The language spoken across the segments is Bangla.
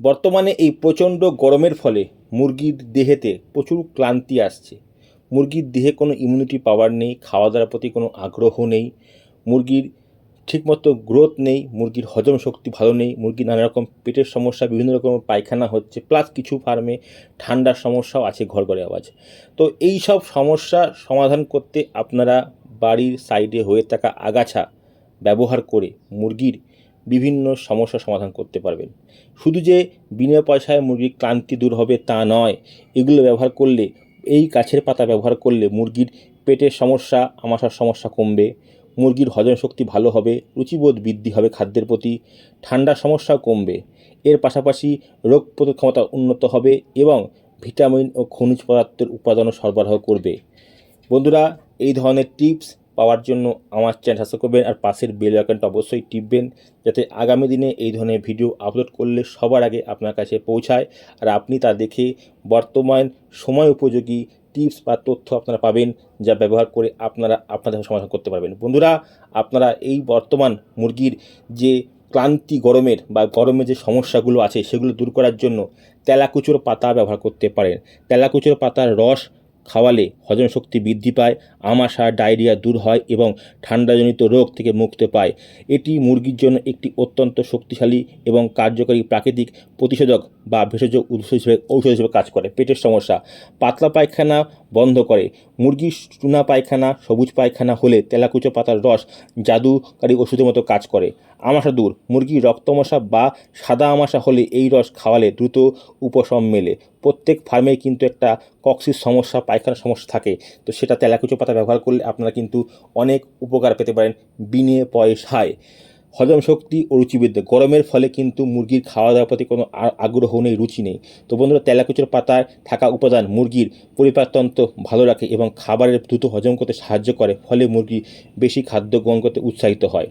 বর্তমানে এই প্রচণ্ড গরমের ফলে মুরগির দেহেতে প্রচুর ক্লান্তি আসছে। মুরগির দেহে কোনো ইমিউনিটি পাওয়ার নেই, খাওয়া দাওয়ার প্রতি কোনো আগ্রহ নেই, মুরগির ঠিকমতো গ্রোথ নেই, মুরগির হজম শক্তি ভালো নেই, মুরগির নানা রকম পেটের সমস্যা, বিভিন্ন রকম পায়খানা হচ্ছে, প্লাস কিছু ফার্মে ঠান্ডার সমস্যাও আছে, ঘরঘরে আওয়াজ। তো এই সব সমস্যা সমাধান করতে আপনারা বাড়ির সাইডে হয়ে থাকা আগাছা ব্যবহার করে মুরগির বিভিন্ন সমস্যার সমাধান করতে পারবেন। শুধু যে বিনা পয়সায় মুরগির ক্লান্তি দূর হবে তা নয়, এগুলো ব্যবহার করলে, এই গাছের পাতা ব্যবহার করলে মুরগির পেটের সমস্যা, আমাশার সমস্যা কমবে, মুরগির হজম শক্তি ভালো হবে, রুচিবোধ বৃদ্ধি হবে খাদ্যের প্রতি, ঠান্ডার সমস্যাও কমবে। এর পাশাপাশি রোগ প্রতিরোধ ক্ষমতা উন্নত হবে এবং ভিটামিন ও খনিজ পদার্থের উপাদানও সরবরাহ করবে। বন্ধুরা, এই ধরনের টিপস পাওয়ার জন্য আমার চ্যানেল সাবস্ক্রাইব করবেন আর পাশের বেল আইকনটা অবশ্যই টিপবেন, যাতে আগামী দিনে এই ধরনের ভিডিও আপলোড করলে সবার আগে আপনার কাছে পৌঁছায় আর আপনি তা দেখে বর্তমান সময় উপযোগী টিপস বা তথ্য আপনারা পাবেন, যা ব্যবহার করে আপনারা আপনাদের সমাধান করতে পারবেন। বন্ধুরা, আপনারা এই বর্তমান মুরগির যে ক্লান্তি গরমের বা গরমে যে সমস্যাগুলো আছে সেগুলো দূর করার জন্য তেলাকুচোর পাতা ব্যবহার করতে পারেন। তেলাকুচোর পাতার রস খাওয়ালে হজম শক্তি বৃদ্ধি পায়, আমাশা, ডায়রিয়া দূর হয় এবং ঠান্ডাজনিত রোগ থেকে মুক্তি পায়। এটি মুরগির জন্য একটি অত্যন্ত শক্তিশালী এবং কার্যকরী প্রাকৃতিক প্রতিষেধক বা ভেষজ ঔষধ হিসেবে কাজ করে। পেটের সমস্যা, পাতলা পায়খানা বন্ধ করে। মুরগির চুনা পায়খানা, সবুজ পায়খানা হলে তেলাকুচো পাতার রস জাদুকারী ওষুধের মতো কাজ করে। আমাশা দূর, মুরগির রক্তমশা বা সাদা আমাশা হলে এই রস খাওয়ালে দ্রুত উপশম মেলে। প্রত্যেক ফার্মেই কিন্তু একটা কক্সির সমস্যা, পায়খানার সমস্যা থাকে, তো সেটা তেলাকুচো পাতা ব্যবহার করলে আপনারা কিন্তু অনেক উপকার পেতে পারেন বিনে পয়সায়। হজম শক্তি ও রুচিবৃদ্ধি, গরমের ফলে কিন্তু মুরগির খাওয়া দাওয়ার প্রতি কোনো আগ্রহ নেই, রুচি নেই। তো বন্ধুরা, তেলাকুচোর পাতায় থাকা উপাদান মুরগির পরিপাকতন্ত্র ভালো রাখে এবং খাবারের দ্রুত হজম করতে সাহায্য করে, ফলে মুরগি বেশি খাদ্য গ্রহণ করতে উৎসাহিত হয়।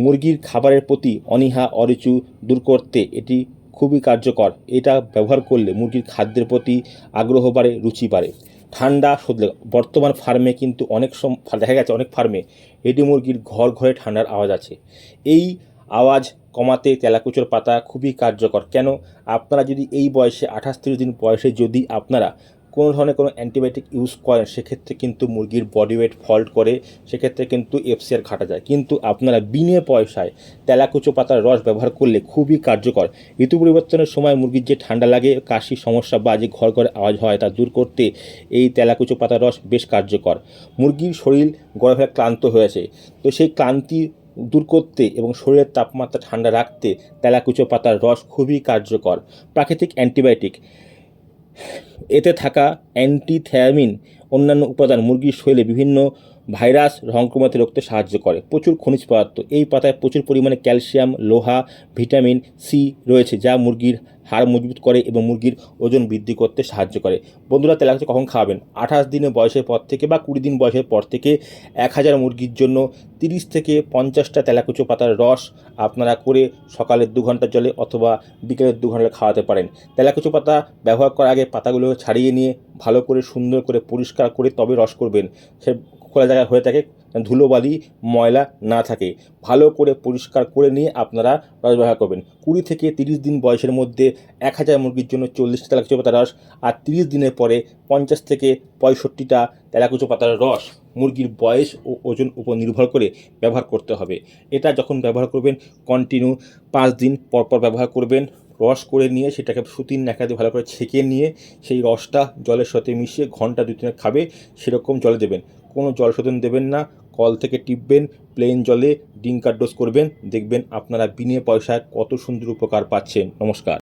মুরগির খাবারের প্রতি অনীহা, অরুচি দূর করতে এটি খুবই কার্যকর। এটা ব্যবহার করলে মুরগির খাদ্যের প্রতি আগ্রহ বাড়ে, রুচি বাড়ে। ঠান্ডা সদলে, বর্তমান ফার্মে কিন্তু দেখা গেছে অনেক ফার্মে রেডি মুরগির ঘরে ঠান্ডার আওয়াজ আছে। এই আওয়াজ কমাতে তেলাকুচোর পাতা খুবই কার্যকর। কেন? আপনারা যদি এই বয়সে 28-30 দিন বয়সে যদি আপনারা কোনো ধরনের কোনো অ্যান্টিবায়োটিক ইউজ করেন, সেক্ষেত্রে কিন্তু মুরগির বডি ওয়েট ফল্ট করে, সেক্ষেত্রে কিন্তু এফসিআর ঘাটা যায়। কিন্তু আপনারা বিনে পয়সায় তেলাকুচো পাতার রস ব্যবহার করলে খুবই কার্যকর। ঋতু পরিবর্তনের সময় মুরগির যে ঠান্ডা লাগে, কাশির সমস্যা বা যে ঘরে আওয়াজ হয় তা দূর করতে এই তেলাকুচো পাতার রস বেশ কার্যকর। মুরগির শরীর গরমে ক্লান্ত হয়েছে, তো সেই ক্লান্তি দূর করতে এবং শরীরের তাপমাত্রা ঠান্ডা রাখতে তেলাকুচো পাতার রস খুবই কার্যকর। প্রাকৃতিক অ্যান্টিবায়োটিক, এতে থাকা অ্যান্টিথায়ামিন অন্যান্য উপাদান মুরগির শরীরে বিভিন্ন ভাইরাস সংক্রমণ রোধতে সাহায্য করে। প্রচুর খনিজ পদার্থ, এই পাতায় প্রচুর পরিমাণে ক্যালসিয়াম, লোহা, ভিটামিন সি রয়েছে, যা মুরগির হাড় মজবুত করে এবং মুরগির ওজন বৃদ্ধি করতে সাহায্য করে। বন্ধুরা, তেলাকুচো কখন খাওয়াবেন? 28 দিনের বয়সের পর থেকে বা 20 দিন বয়সের পর থেকে 1000 মুরগির জন্য 30 থেকে 50টা তেলাকুচো পাতার রস আপনারা করে সকালের 2 ঘন্টার জলে অথবা বিকেলের 2 ঘন্টা খাওয়াতে পারেন। তেলাকুচো পাতা ব্যবহার করার আগে পাতাগুলো ছাড়িয়ে নিয়ে ভালো করে সুন্দর করে পরিষ্কার করে তবে রস করবেন। সে খোলা জায়গায় হয়ে থাকে, ধুলোবালি ময়লা না থাকে, ভালো করে পরিষ্কার করে নিয়ে আপনারা রস ব্যবহার করবেন। 20 থেকে 30 দিন বয়সের মধ্যে 1000 মুরগির জন্য 40টা তেলাকুচো পাতার রস, আর 30 দিনের পরে 50 থেকে 65টা তেলাকুচো পাতার রস মুরগির বয়স ও ওজন উপর নির্ভর করে ব্যবহার করতে হবে। এটা যখন ব্যবহার করবেন কন্টিনিউ 5 দিন পরপর ব্যবহার করবেন। রস করে নিয়ে সেটাকে সুতির ন্যাকড়া দিয়ে ভালো করে ছেঁকে নিয়ে সেই রসটা জলের সাথে মিশিয়ে ঘন্টা 2-3 খাবে, সেরকম জলে দেবেন। কোনো জল শোধন দেবেন না, কল থেকে টিপবেন, প্লেন জলে ড্রিঙ্কার ডোজ করবেন, দেখবেন আপনারা বিনে পয়সায় কত সুন্দর উপকার পাচ্ছেন। নমস্কার।